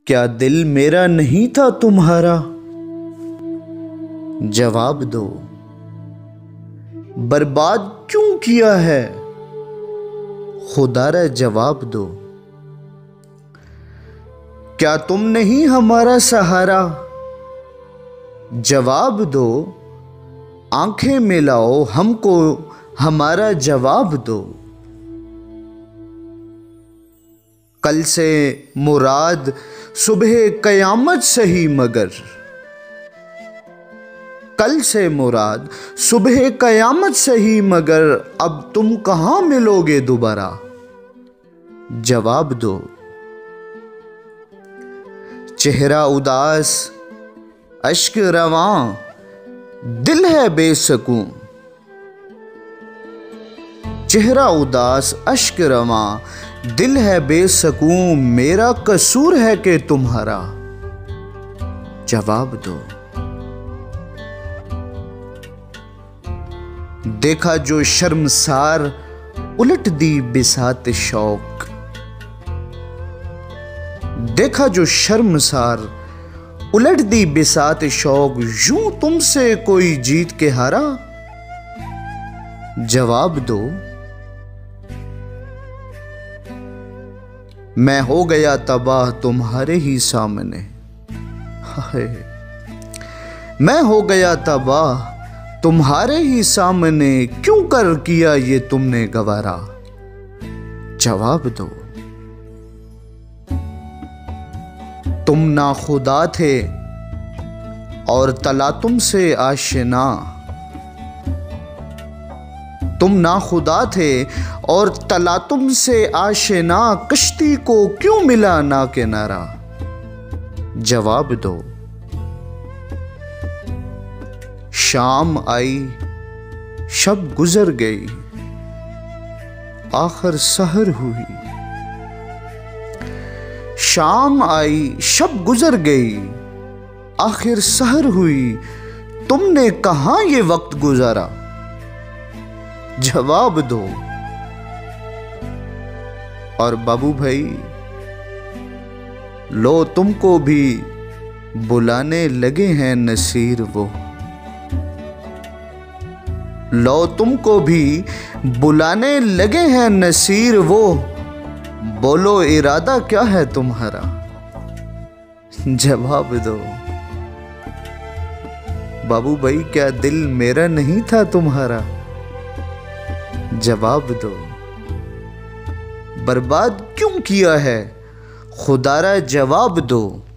क्या दिल मेरा नहीं था तुम्हारा? जवाब दो। बर्बाद क्यों किया है? खुदारा जवाब दो। क्या तुम नहीं हमारा सहारा? जवाब दो। आंखें मिलाओ, हमको हमारा जवाब दो। कल से मुराद सुबह कयामत सही, मगर कल से मुराद सुबह कयामत सही, मगर अब तुम कहां मिलोगे दोबारा? जवाब दो। चेहरा उदास अश्क रवां, दिल है बेसुकूं। चेहरा उदास अश्क रवां, दिल है बेसुकूं। मेरा कसूर है कि तुम्हारा? जवाब दो। देखा जो शर्मसार उलट दी बिसात शौक। देखा जो शर्मसार उलट दी बिसात शौक। यूं तुमसे कोई जीत के हारा? जवाब दो। मैं हो गया तबाह तुम्हारे ही सामने। हाय, मैं हो गया तबाह तुम्हारे ही सामने। क्यों कर किया ये तुमने गवारा? जवाब दो। तुम ना खुदा थे और तला तुमसे आशना। तुम ना खुदा थे और तला तुमसे आशना। कश्ती को क्यों मिला ना किनारा? जवाब दो। शाम आई शब गुजर गई, आखिर सहर हुई। शाम आई शब गुजर गई, आखिर सहर हुई। तुमने कहां ये वक्त गुजारा? जवाब दो। और बाबू भाई, लो तुमको भी बुलाने लगे हैं नसीर वो। लो तुमको भी बुलाने लगे हैं नसीर वो। बोलो इरादा क्या है तुम्हारा? जवाब दो। बाबू भाई, क्या दिल मेरा नहीं था तुम्हारा? जवाब दो। बर्बाद क्यों किया है? खुदारा जवाब दो।